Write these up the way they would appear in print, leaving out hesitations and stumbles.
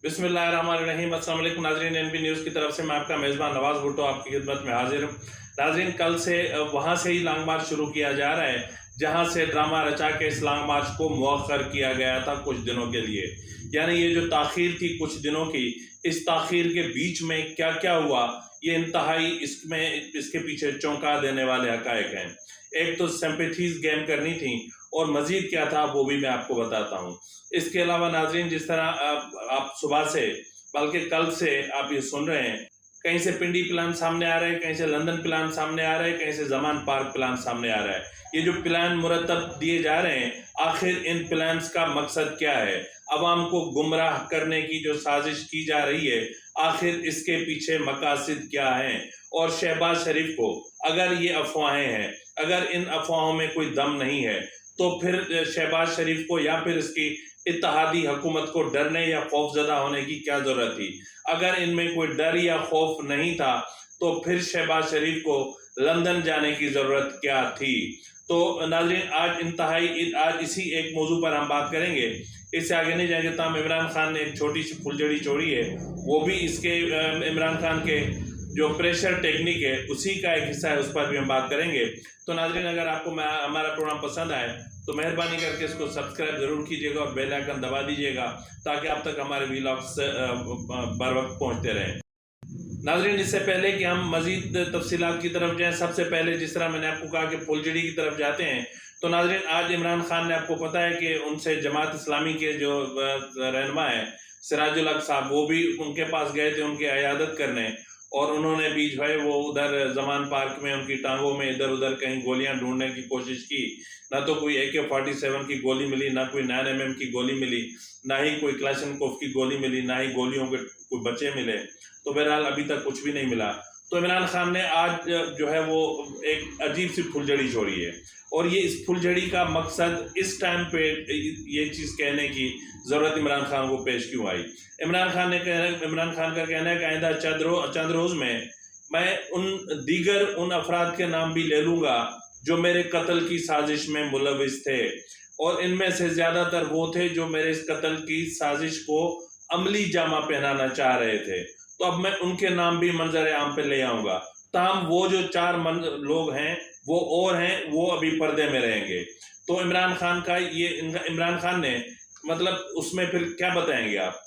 बिस्मिल्लाहिर्रहमानिर्रहीम। अस्सलाम वालेकुम नाज़रीन, एनबी न्यूज़ की तरफ से मैं आपका मेज़बान नवाज़ भुट्टो आपकी खिदमत में हाजिर हूँ। नाज़रीन, कल से वहाँ से ही लॉन्ग मार्च शुरू किया जा रहा है जहाँ से ड्रामा रचा के इस लॉन्ग मार्च को मुअख्खर किया गया था कुछ दिनों के लिए। यानी ये जो ताख़ीर थी कुछ दिनों की, इस ताख़ीर के बीच में क्या क्या हुआ, ये इंतहाई इसके पीछे चौंका देने वाले हक़ाइक़ हैं। एक तो सिंपैथीज़ गेन करनी थी और मज़ीद क्या था वो भी मैं आपको बताता हूँ। इसके अलावा नाज़रीन, जिस तरह आप सुबह से बल्कि कल से आप ये सुन रहे हैं, कहीं से पिंडी प्लान सामने आ रहे हैं, कहीं से लंदन प्लान सामने आ रहे हैं, कहीं से ज़मान पार्क प्लान सामने आ रहा है। ये जो प्लान मुरतब दिए जा रहे हैं, आखिर इन प्लान्स का मकसद क्या है? अवाम को गुमराह करने की जो साजिश की जा रही है, आखिर इसके पीछे मकासद क्या हैं? और शहबाज शरीफ को अगर ये अफवाहें हैं, अगर इन अफवाहों में कोई दम नहीं है, तो फिर शहबाज शरीफ को या फिर इसकी इत्तेहादी हुकूमत को डरने या खौफजदा होने की क्या ज़रूरत थी? अगर इनमें कोई डर या खौफ नहीं था, तो फिर शहबाज शरीफ को लंदन जाने की ज़रूरत क्या थी? तो नाज़रीन, आज इसी एक मौजू पर हम बात करेंगे। इससे आगे नहीं जाएंगे। तमाम इमरान खान ने एक छोटी सी फुलझड़ी छोड़ी है, वो भी इसके इमरान खान के जो प्रेशर टेक्निक है उसी का एक हिस्सा है, उस पर भी हम बात करेंगे। तो नाज़रीन, अगर आपको हमारा प्रोग्राम पसंद आए तो मेहरबानी करके इसको सब्सक्राइब ज़रूर कीजिएगा और बेल आइकन दबा दीजिएगा ताकि आप तक हमारे वीलॉग्स बर वक्त पहुँचते रहें। नाज़रीन, इससे पहले कि हम मज़ीद तफसीलात की तरफ जाएँ, सबसे पहले जिस तरह मैंने आपको कहा कि फुलझड़ी की तरफ जाते हैं, तो नाज़रीन, आज इमरान खान ने, आपको पता है कि उनसे जमात इस्लामी के जो रहनुमा हैं सिराजुल हक साहब, वो भी उनके पास गए थे उनकी इयादत करने, और उन्होंने भी जो है वो उधर ज़मान पार्क में उनकी टांगों में इधर उधर कहीं गोलियां ढूंढने की कोशिश की। ना तो कोई AK-47 की गोली मिली, ना कोई 9mm की गोली मिली, ना ही कोई क्लाशनकोफ की गोली मिली, ना ही गोलियों के कोई बच्चे मिले। तो बहरहाल अभी तक कुछ भी नहीं मिला। तो इमरान खान ने आज जो है वो एक अजीब सी फुलझड़ी छोड़ी है, और ये इस फुलझड़ी का मकसद इस टाइम पे ये चीज़ कहने की ज़रूरत इमरान खान को पेश क्यों आई? इमरान खान का कहना है कि आइंदा चंद रोज़ में मैं उन अफराद के नाम भी ले लूँगा जो मेरे कत्ल की साजिश में मुलविस थे, और इनमें से ज़्यादातर वो थे जो मेरे इस कत्ल की साजिश को अमली जामा पहनाना चाह रहे थे। तो अब मैं उनके नाम भी मंजर आम पे ले आऊँगा। ताहम वो जो 4 लोग हैं वो और हैं, वो अभी पर्दे में रहेंगे। तो इमरान खान ने मतलब उसमें फिर क्या बताएंगे आप?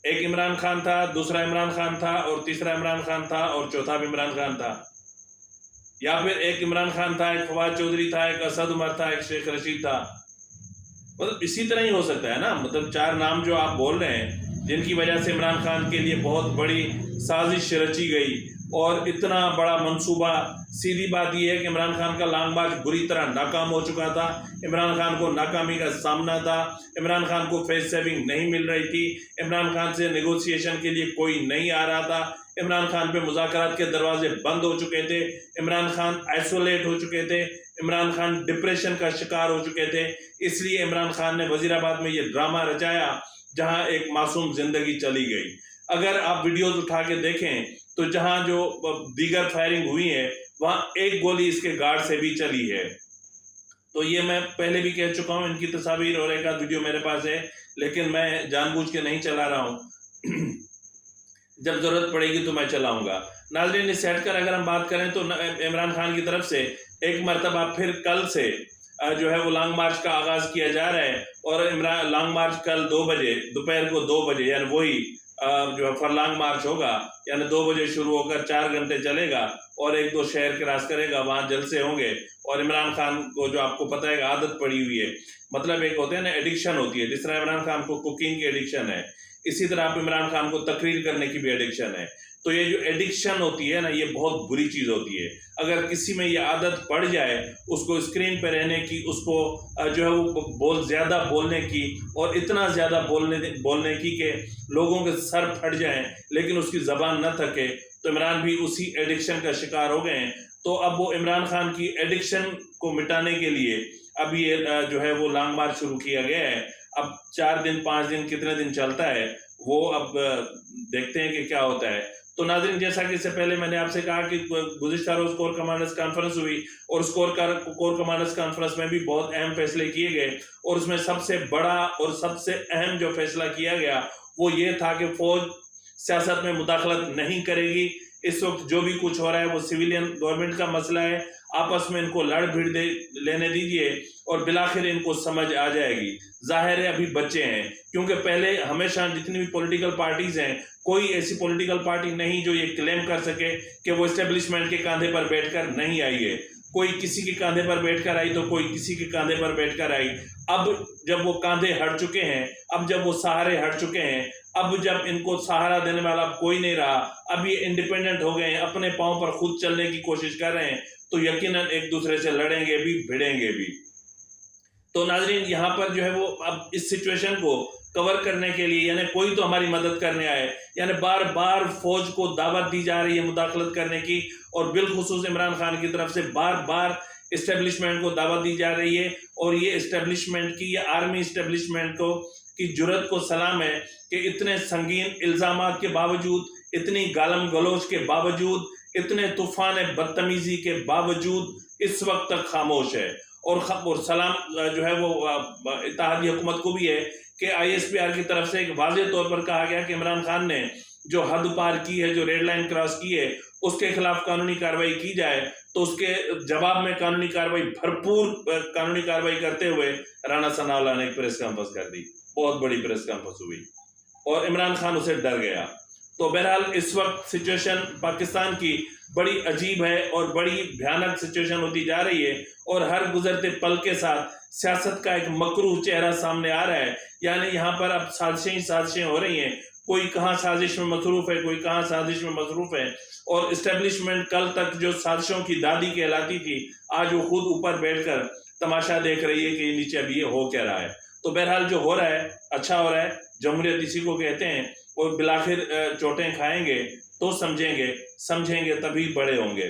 एक इमरान खान था, दूसरा इमरान खान था, और तीसरा इमरान खान था, और चौथा भी इमरान खान था। या फिर एक इमरान खान था, एक फवाद चौधरी था, एक असद उमर था, एक शेख रशीद था। मतलब इसी तरह ही हो सकता है ना। मतलब 4 नाम जो आप बोल रहे हैं, जिनकी वजह से इमरान खान के लिए बहुत बड़ी साजिश रची गई और इतना बड़ा मंसूबा। सीधी बात यह है कि इमरान खान का लॉन्ग मार्च बुरी तरह नाकाम हो चुका था। इमरान खान को नाकामी का सामना था। इमरान खान को फेस सेविंग नहीं मिल रही थी। इमरान खान से नेगोशिएशन के लिए कोई नहीं आ रहा था। इमरान खान पे मुज़ाकरात के दरवाजे बंद हो चुके थे। इमरान खान आइसोलेट हो चुके थे। इमरान खान डिप्रेशन का शिकार हो चुके थे। इसलिए इमरान खान ने वजीराबाद में ये ड्रामा रचाया जहां एक मासूम जिंदगी चली गई। अगर आप वीडियोस उठा के देखें तो जहां जो दीगर फायरिंग हुई है वहां एक गोली इसके गार्ड से भी चली है। तो ये मैं पहले भी कह चुका हूं, इनकी तस्वीर और एक आध वीडियो मेरे पास है, लेकिन मैं जानबूझ के नहीं चला रहा हूं। जब जरूरत पड़ेगी तो मैं चलाऊंगा। नाज़रीन, इस हटकर अगर हम बात करें तो इमरान खान की तरफ से एक मरतबा फिर कल से जो है वो लॉन्ग मार्च का आगाज़ किया जा रहा है, और लॉन्ग मार्च कल 2 बजे, दोपहर को 2 बजे, यानी वही जो है फरलॉन्ग मार्च होगा, यानी 2 बजे शुरू होकर 4 घंटे चलेगा और 1-2 शहर क्रॉस करेगा। वहाँ जलसे होंगे, और इमरान खान को जो आपको पता है आदत पड़ी हुई है, मतलब एक होते हैं ना एडिक्शन होती है। जिस तरह इमरान खान को कुकिंग की एडिक्शन है, इसी तरह आप इमरान खान को तकरीर करने की भी एडिक्शन है। तो ये जो एडिक्शन होती है ना, ये बहुत बुरी चीज़ होती है। अगर किसी में ये आदत पड़ जाए उसको स्क्रीन पे रहने की, उसको जो है वो ज़्यादा बोलने की, और इतना ज़्यादा बोलने की कि लोगों के सर फट जाएं लेकिन उसकी ज़बान न थके, तो इमरान भी उसी एडिक्शन का शिकार हो गए हैं। तो अब वो इमरान खान की एडिक्शन को मिटाने के लिए अब ये जो है वो लॉन्ग मार्च शुरू किया गया है। अब 4 दिन 5 दिन कितने दिन चलता है वो अब देखते हैं कि क्या होता है। तो नाज़रीन, जैसा कि इससे पहले मैंने आपसे कहा कि गुज़िश्ता रोज़ कोर कमांडर्स कॉन्फ्रेंस हुई, और उस कोर कमांडर्स कॉन्फ्रेंस में भी बहुत अहम फैसले किए गए, और उसमें सबसे बड़ा और सबसे अहम जो फैसला किया गया वो ये था कि फौज सियासत में मुदाखलत नहीं करेगी। इस वक्त जो भी कुछ हो रहा है वो सिविलियन गवर्नमेंट का मसला है, आपस में इनको लड़ भिड़ लेने दीजिए और बिलाखिर इनको समझ आ जाएगी। जाहिर है अभी बच्चे हैं, क्योंकि पहले हमेशा जितनी भी पॉलिटिकल पार्टीज हैं, कोई ऐसी पॉलिटिकल पार्टी नहीं जो ये क्लेम कर सके कि वो एस्टेब्लिशमेंट के कंधे पर बैठकर नहीं आई है। कोई किसी के कंधे पर बैठकर आई तो कोई किसी के कंधे पर बैठकर आई। अब जब वो कंधे हट चुके हैं, अब जब वो सहारे हट चुके हैं, अब जब इनको सहारा देने वाला अब कोई नहीं रहा, अब ये इंडिपेंडेंट हो गए हैं, अपने पांव पर खुद चलने की कोशिश कर रहे हैं, तो यकीनन एक दूसरे से लड़ेंगे भी, भिड़ेंगे भी। तो नाजरीन, यहाँ पर जो है वो अब इस सिचुएशन को कवर करने के लिए, यानी कोई तो हमारी मदद करने आए, यानी बार बार फौज को दावत दी जा रही है मुदाखलत करने की, और बिलखुसूस इमरान खान की तरफ से बार बार इस्टेब्लिशमेंट को दावत दी जा रही है। और ये इस्टेब्लिशमेंट की, ये आर्मी इस्टेब्लिशमेंट को की जुर्रत को सलाम है कि इतने संगीन इल्ज़ामात के बावजूद, इतनी गालम गलोच के बावजूद, इतने तूफान बदतमीजी के बावजूद इस वक्त तक खामोश है। और सलाम जो है वो इत्तेहादी हुकूमत को भी है कि ISPR की तरफ से एक वाज़ेह तौर पर कहा गया कि इमरान खान ने जो हद पार की है, जो रेड लाइन क्रॉस की है, उसके खिलाफ कानूनी कार्रवाई की जाए। तो उसके जवाब में कानूनी कार्रवाई, भरपूर कानूनी कार्रवाई करते हुए राणा सनाउल्लाह ने एक प्रेस कॉन्फ्रेंस कर दी, बहुत बड़ी प्रेस कॉन्फ्रेंस हुई, और इमरान खान उसे डर गया। तो बहरहाल इस वक्त सिचुएशन पाकिस्तान की बड़ी अजीब है और बड़ी भयानक सिचुएशन होती जा रही है, और हर गुजरते पल के साथ सियासत का एक मकरूह चेहरा सामने आ रहा है। यानी यहाँ पर अब साजिशें हो रही हैं, कोई कहाँ साजिश में मसरूफ है, कोई कहाँ साजिश में मसरूफ है। और इस्टेब्लिशमेंट कल तक जो साजिशों की दादी कहलाती थी, आज वो खुद ऊपर बैठकर तमाशा देख रही है कि नीचे अभी ये हो क्या रहा है। तो बहरहाल जो हो रहा है अच्छा हो रहा है, जमहूरियत इसी को कहते हैं, और बिलाखिर चोटें खाएंगे तो समझेंगे तभी बड़े होंगे।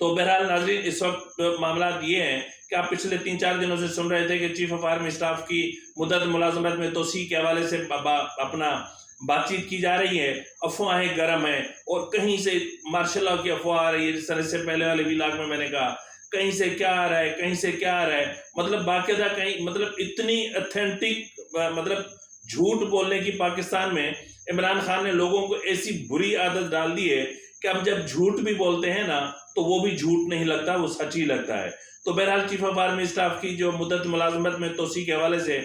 तो बहरहाल नाज़रीन, इस वक्त मामला ये हैं कि आप पिछले 3-4 दिनों से सुन रहे थे कि चीफ ऑफ आर्मी स्टाफ की मुद्दत मुलाजमत में तोसी के हवाले से अपना बातचीत की जा रही है। अफवाहें गर्म हैं और कहीं से मार्शल लॉ की अफवाह आ रही है, जिस तरह से पहले वाले व्लॉग में मैंने कहा, कहीं से क्या आ रहा है, कहीं से क्या आ रहा है, मतलब बाकायदा कहीं, मतलब इतनी ऑथेंटिक, मतलब झूठ बोलने की पाकिस्तान में इमरान खान ने लोगों को ऐसी बुरी आदत डाल दी है कि अब जब झूठ भी बोलते हैं ना तो वो भी झूठ नहीं लगता, वो सच ही लगता है। तो बहरहाल चीफ ऑफ आर्मी स्टाफ की जो मुद्दत मुलाजमत में तोसी के हवाले से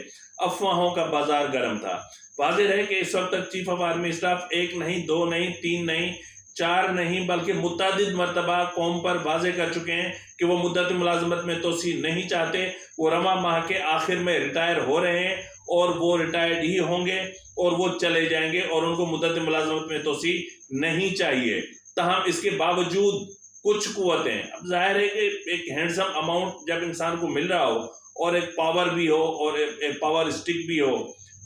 अफवाहों का बाजार गर्म था। वाज़ेह है कि इस वक्त तक चीफ ऑफ आर्मी स्टाफ 1 नहीं, 2 नहीं, 3 नहीं, 4 नहीं, बल्कि मुतअद्दिद मरतबा कौम पर वाज़ेह कर चुके हैं कि वो मुद्दत मुलाजमत में तोसी नहीं चाहते। वो रवा माह के आखिर में रिटायर हो रहे हैं और वो रिटायर्ड ही होंगे और वो चले जाएंगे, और उनको मुद्दत मुलाजमत में तोसी नहीं चाहिए। तहम इसके बावजूद कुछ कुव्वतें, अब जाहिर है कि एक हैंडसम अमाउंट जब इंसान को मिल रहा हो और एक पावर भी हो और एक पावर स्टिक भी हो,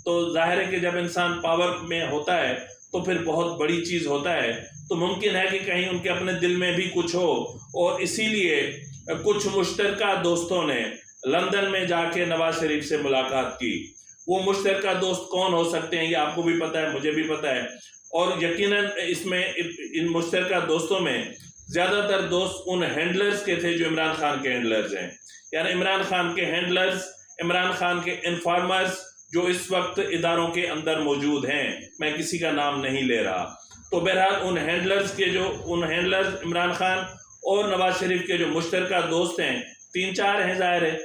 तो जाहिर है कि जब इंसान पावर में होता है तो फिर बहुत बड़ी चीज़ होता है। तो मुमकिन है कि कहीं उनके अपने दिल में भी कुछ हो, और इसीलिए कुछ मुश्तरका दोस्तों ने लंदन में जाके नवाज शरीफ से मुलाकात की। वो मुश्तरका दोस्त कौन हो सकते हैं ये आपको भी पता है, मुझे भी पता है, और यकीनन इसमें इन मुश्तरका दोस्तों में ज़्यादातर दोस्त उन हैंडलर्स के थे जो इमरान खान के हैंडलर्स हैं, यानी इमरान खान के हैंडलर्स, इमरान खान के इन्फॉर्मर्स जो इस वक्त इदारों के अंदर मौजूद हैं। मैं किसी का नाम नहीं ले रहा। तो बहरहाल उन हैंडलर्स इमरान खान और नवाज शरीफ के जो मुश्तरका दोस्त हैं, 3-4 हैं जाहिर है।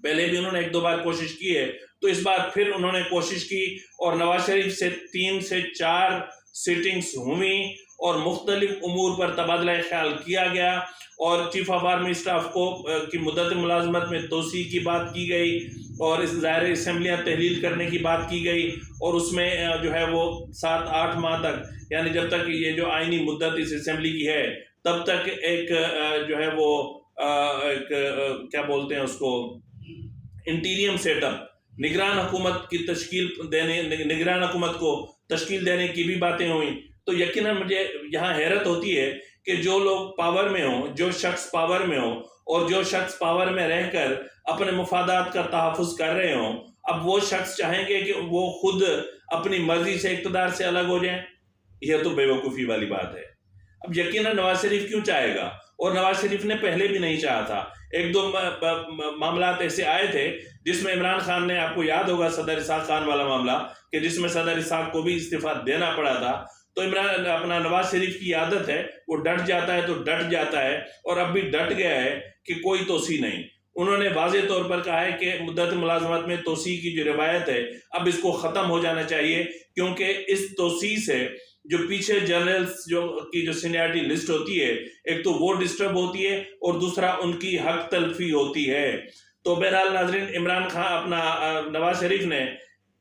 पहले भी उन्होंने 1-2 बार कोशिश की है, तो इस बार फिर उन्होंने कोशिश की और नवाज शरीफ से 3 से 4 सीटिंग्स हुई और मुख्तलिफ उमूर पर तबादला ख्याल किया गया, और चीफ ऑफ आर्मी स्टाफ को की मुद्दत मुलाजमत में तोसी की बात की गई, और इस ज़ाहिर असम्बलियाँ तहलील करने की बात की गई, और उसमें जो है वो 7-8 माह तक, यानी जब तक ये जो आइनी मुद्दत इस असम्बली की है तब तक एक जो है वो एक क्या बोलते हैं उसको, इंटीरियम सेटअप, निगरान हुकूमत की तश्कील देने, निगरान हुकूमत को तश्कील देने की भी बातें हुई। तो यकीनन मुझे यहाँ हैरत होती है कि जो लोग पावर में हों, जो शख्स पावर में हो और जो शख्स पावर में रहकर अपने मुफादात का तहफ़्फ़ुज़ कर रहे हों, अब वो शख्स चाहेंगे कि वो खुद अपनी मर्जी से इक़्तिदार से अलग हो जाएं। यह तो बेवकूफ़ी वाली बात है। अब यकीनन नवाज शरीफ क्यों चाहेगा, और नवाज शरीफ ने पहले भी नहीं चाहा था। एक दो मामला ऐसे आए थे जिसमें इमरान खान ने, आपको याद होगा सदर इसाक खान वाला मामला, कि जिसमें सदर इसाक को भी इस्तीफा देना पड़ा था। तो इमरान अपना नवाज शरीफ की आदत है, वो डट जाता है तो डट जाता है, और अब भी डट गया है कि कोई तोसी नहीं। उन्होंने वाज़े तौर पर कहा है कि मुद्दत मुलाजमत में तोसी की जो रिवायत है अब इसको ख़त्म हो जाना चाहिए, क्योंकि इस तोसी से जो पीछे जनरल्स जो सीनियरिटी लिस्ट होती है, एक तो वो डिस्टर्ब होती है और दूसरा उनकी हक तलफी होती है। तो बहरहाल नाजरीन, इमरान खान अपना नवाज शरीफ ने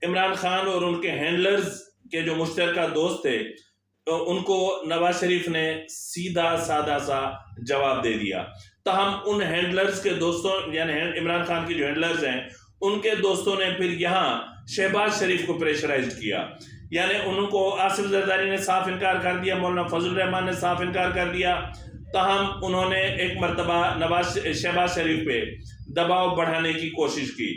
इमरान खान और उनके हैंडलर्स के जो मुश्तरका दोस्त थे, तो उनको नवाज शरीफ ने सीधा सादा सा जवाब दे दिया। तो हम उन हैंडलर्स के दोस्तों, यानी इमरान खान की जो हैंडलर्स हैं, उनके दोस्तों ने फिर यहाँ शहबाज शरीफ को प्रेशराइज किया। यानी उनको आसिफ जरदारी ने साफ इनकार कर दिया, मौलाना फजल रहमान ने साफ इनकार कर दिया। तहम उन्होंने एक मरतबा शहबाज शरीफ पे दबाव बढ़ाने की कोशिश की।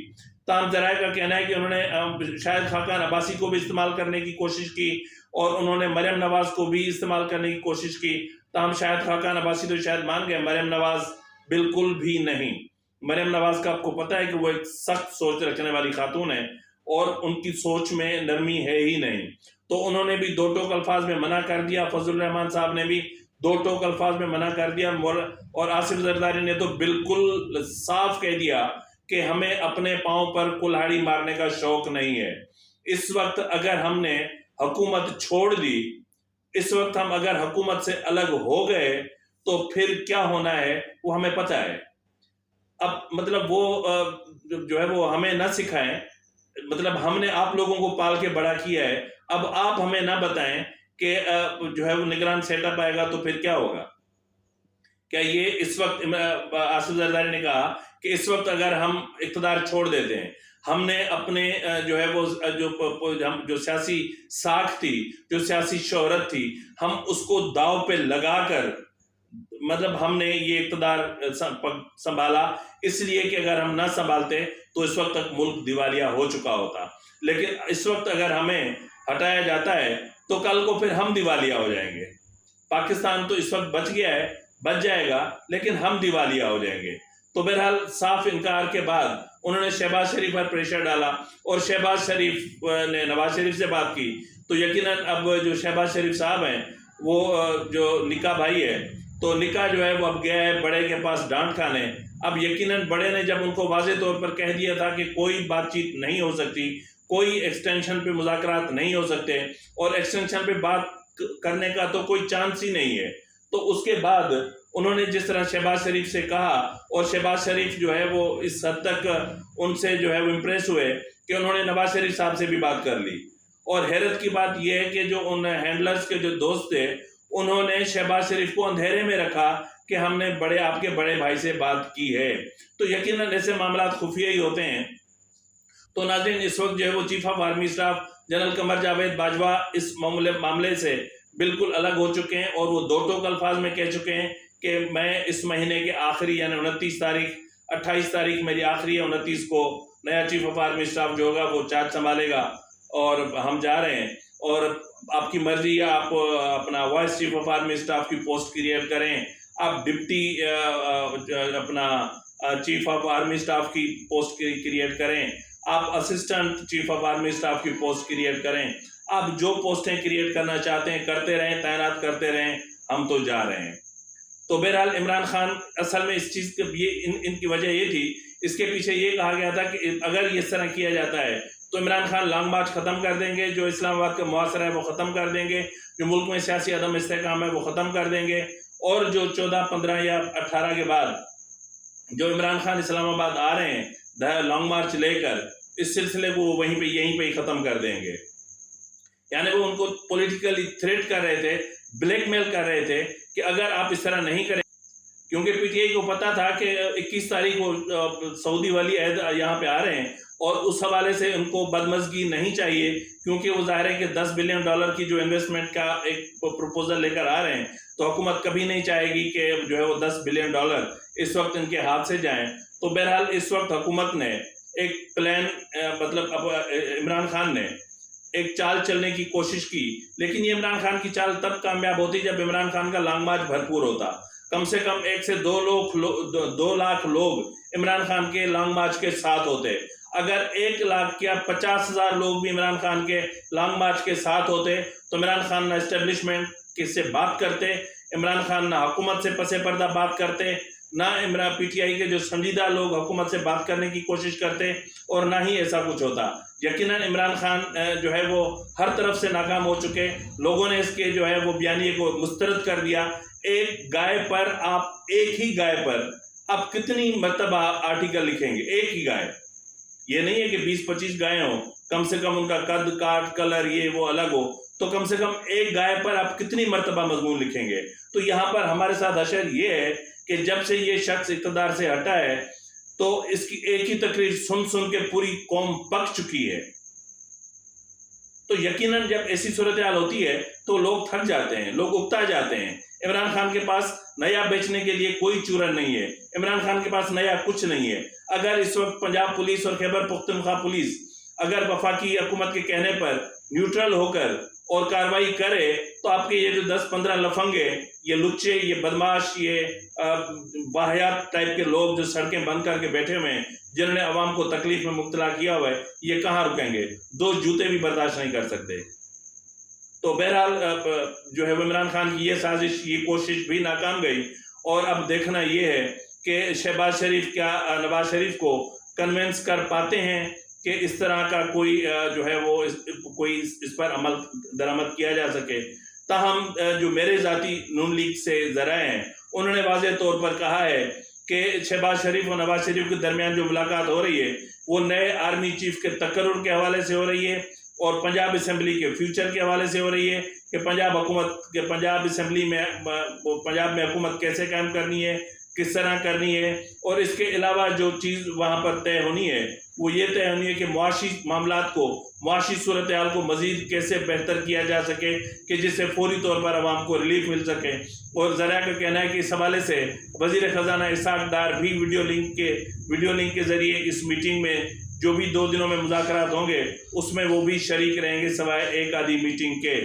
ताम जराए का कहना है कि उन्होंने शायद खाकान अब्बासी को भी इस्तेमाल करने की कोशिश की और उन्होंने मरियम नवाज को भी इस्तेमाल करने की कोशिश की। ताम शायद खाकान अब्बासी तो शायद मान गए, मरियम नवाज बिल्कुल भी नहीं। मरियम नवाज का आपको पता है कि वो एक सख्त सोच रखने वाली खातून है और उनकी सोच में नरमी है ही नहीं। तो उन्होंने भी दो टोक अल्फाज में मना कर दिया, फजल रहमान साहब ने भी दो टोक अल्फाज में मना कर दिया, और आसिफ जरदारी ने तो बिल्कुल साफ कह दिया कि हमें अपने पांव पर कुल्हाड़ी मारने का शौक नहीं है। इस वक्त अगर हमने हुकूमत छोड़ दी, इस वक्त हम अगर हुकूमत से अलग हो गए तो फिर क्या होना है वो हमें पता है। अब मतलब वो जो है वो हमें ना सिखाएं, मतलब हमने आप लोगों को पाल के बड़ा किया है, अब आप हमें ना बताएं कि जो है वो निगरान सेटअप आएगा तो फिर क्या होगा। क्या ये इस वक्त आसिफ जरदारी ने कहा कि इस वक्त अगर हम इक़्तिदार छोड़ देते हैं, हमने अपने जो है वो जो सियासी साख थी, जो सियासी शोहरत थी, हम उसको दाव पे लगाकर, मतलब हमने ये इक़्तिदार संभाला इसलिए कि अगर हम ना संभालते तो इस वक्त तक मुल्क दिवालिया हो चुका होता। लेकिन इस वक्त अगर हमें हटाया जाता है तो कल को फिर हम दिवालिया हो जाएंगे। पाकिस्तान तो इस वक्त बच गया है, बच जाएगा, लेकिन हम दिवालिया हो जाएंगे। तो बहरहाल साफ इनकार के बाद उन्होंने शहबाज शरीफ पर प्रेशर डाला और शहबाज शरीफ ने नवाज शरीफ से बात की। तो यकीनन अब जो शहबाज शरीफ साहब हैं, वो जो निका भाई है, तो निका जो है वो अब गया है बड़े के पास डांट खाने। अब यकीनन बड़े ने जब उनको वाज़े तौर पर कह दिया था कि कोई बातचीत नहीं हो सकती, कोई एक्सटेंशन पे मुज़ाकरात नहीं हो सकते और एक्सटेंशन पे बात करने का तो कोई चांस ही नहीं है, तो उसके बाद उन्होंने जिस तरह शहबाज शरीफ से कहा, और शहबाज शरीफ जो है वो इस हद तक उनसे जो है वो इम्प्रेस हुए कि उन्होंने नवाज शरीफ साहब से भी बात कर ली। और हैरत की बात यह है कि जो उन हैंडलर्स के जो दोस्त थे, उन्होंने शहबाज शरीफ को अंधेरे में रखा कि हमने आपके बड़े भाई से बात की है। तो यकीनन ऐसे मामला खुफिया ही होते हैं। तो नाज़रीन, इस वक्त जो है वो chief of army staff general Qamar Javed Bajwa इस मामले से बिल्कुल अलग हो चुके हैं और वो दो टोक अल्फाज में कह चुके हैं कि मैं इस महीने के आखिरी यानी 29 तारीख, 28 तारीख मेरी आखिरी है, 29 को नया चीफ ऑफ आर्मी स्टाफ जो होगा वो चार्ज संभालेगा और हम जा रहे हैं। और आपकी मर्जी है, आप अपना vice chief of army staff की पोस्ट क्रिएट करें, आप डिप्टी अपना चीफ ऑफ आर्मी स्टाफ की पोस्ट क्रिएट करें, आप assistant chief of army staff की पोस्ट क्रिएट करें, आप जो पोस्टें क्रिएट करना चाहते हैं करते रहें, तैनात करते रहें, हम तो जा रहे हैं। तो बहरहाल इमरान खान असल में इस चीज़ की इनकी वजह ये थी, इसके पीछे ये कहा गया था कि अगर इस तरह किया जाता है तो इमरान खान लॉन्ग मार्च ख़त्म कर देंगे, जो इस्लामाबाद का मुआसरा है वो ख़त्म कर देंगे, जो मुल्क में सियासी अदम इस्तेहकाम है वो ख़त्म कर देंगे, और जो 14, 15 या 18 के बाद जो इमरान खान इस्लामाबाद आ रहे हैं लॉन्ग मार्च लेकर, इस सिलसिले को वो यहीं पे ही ख़त्म कर देंगे। यानी वो उनको पॉलिटिकली थ्रेट कर रहे थे, ब्लैकमेल कर रहे थे कि अगर आप इस तरह नहीं करें, क्योंकि पीटीआई को पता था कि 21 तारीख को सऊदी वली अहद यहाँ पे आ रहे हैं और उस हवाले से उनको बदमज़गी नहीं चाहिए, क्योंकि वो ज़ाहिर है कि $10 बिलियन की जो इन्वेस्टमेंट का एक प्रपोजल लेकर आ रहे हैं, तो हुकूमत कभी नहीं चाहेगी कि जो है वो $10 बिलियन इस वक्त इनके हाथ से जाएं। तो बहरहाल इस वक्त हुकूमत ने एक प्लान, मतलब अब इमरान खान ने एक चाल चलने की कोशिश की, लेकिन ये इमरान खान की चाल तब कामयाब होती जब इमरान खान का लॉन्ग मार्च भरपूर होता। कम से कम 1 से 2 लाख लोग इमरान खान के लॉन्ग मार्च के साथ होते। अगर 1 लाख या 50,000 लोग भी इमरान खान के लॉन्ग मार्च के साथ होते तो इमरान खान ना इस्टेब्लिशमेंट किससे बात करते, इमरान खान ना हुकूमत से पसे पर्दा बात करते, ना इमरान पीटीआई के जो संजीदा लोग हुकूमत से बात करने की कोशिश करते, और ना ही ऐसा कुछ होता। यकीनन इमरान खान जो है वो हर तरफ से नाकाम हो चुके। लोगों ने इसके जो है वो बयानिए को मुस्तरद कर दिया। एक गाय पर आप, एक ही गाय पर आप कितनी मरतबा आर्टिकल लिखेंगे? एक ही गाय, ये नहीं है कि 20-25 गायें हो, कम से कम उनका कद काट कलर ये वो अलग हो, तो कम से कम एक गाय पर आप कितनी मरतबा मजमून लिखेंगे? तो यहाँ पर हमारे साथ हशर ये है कि जब से ये शख्स इक़्तिदार से हटा है तो इसकी एक ही तकरीर सुन सुन के पूरी कौम पक चुकी है। तो यकीनन जब ऐसी सूरत हाल होती है तो लोग थक जाते हैं, लोग उकता जाते हैं। इमरान खान के पास नया बेचने के लिए कोई चूरन नहीं है, इमरान खान के पास नया कुछ नहीं है। अगर इस वक्त पंजाब पुलिस और खैबर पख्तूनख्वा पुलिस अगर वफाकी हुकूमत के कहने पर न्यूट्रल होकर और कार्रवाई करे तो आपके ये जो 10-15 लफंगे, ये लुच्चे, ये बदमाश, ये वाहियात टाइप के लोग जो सड़कें बंद करके बैठे हुए हैं, जिन्होंने अवाम को तकलीफ में मुब्तला किया हुआ है, ये कहाँ रुकेंगे? 2 जूते भी बर्दाश्त नहीं कर सकते। तो बहरहाल जो है वो इमरान खान की ये साजिश, ये कोशिश भी नाकाम गई। और अब देखना ये है कि शहबाज शरीफ क्या नवाज शरीफ को कन्विंस कर पाते हैं कि इस तरह का कोई जो है वो इस पर अमल दरामद किया जा सके। ताहम जो मेरे ज़ाती नून लीग से ज़राए हैं, उन्होंने वाज़ेह तौर पर कहा है कि शहबाज शरीफ और नवाज शरीफ के दरमियान जो मुलाकात हो रही है वो नए आर्मी चीफ के तकर्रुर के हवाले से हो रही है और पंजाब असम्बली के फ्यूचर के हवाले से हो रही है कि पंजाब असम्बली में पंजाब में हुकूमत कैसे कायम करनी है, किस तरह करनी है। और इसके अलावा जो चीज़ वहाँ पर तय होनी है वो ये तय होनी है कि मुआशी मामलात को, मुआशी सूरत हाल को मज़ीद कैसे बेहतर किया जा सके कि जिससे फौरी तौर पर आवाम को रिलीफ मिल सके। और ज़रा का कहना है कि इस हवाले से वज़ीर ख़जाना इसहाक़ डार भी वीडियो लिंक के ज़रिए इस मीटिंग में जो भी 2 दिनों में मुज़ाकरात होंगे उसमें वो भी शरीक रहेंगे, सवाए एक आधी मीटिंग के।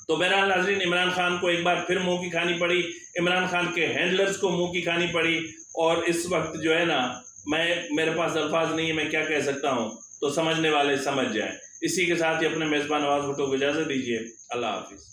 तो बहरहाल नाज़रीन, इमरान खान को एक बार फिर मुँह की खानी पड़ी, इमरान खान के हैंडलर्स को मुँह की खानी पड़ी। और इस वक्त जो है ना, मेरे पास अल्फाज नहीं है, मैं क्या कह सकता हूँ, तो समझने वाले समझ जाएं। इसी के साथ ही अपने मेज़बान नवाज़ भुट्टो को इजाज़त दीजिए। अल्लाह हाफिज़।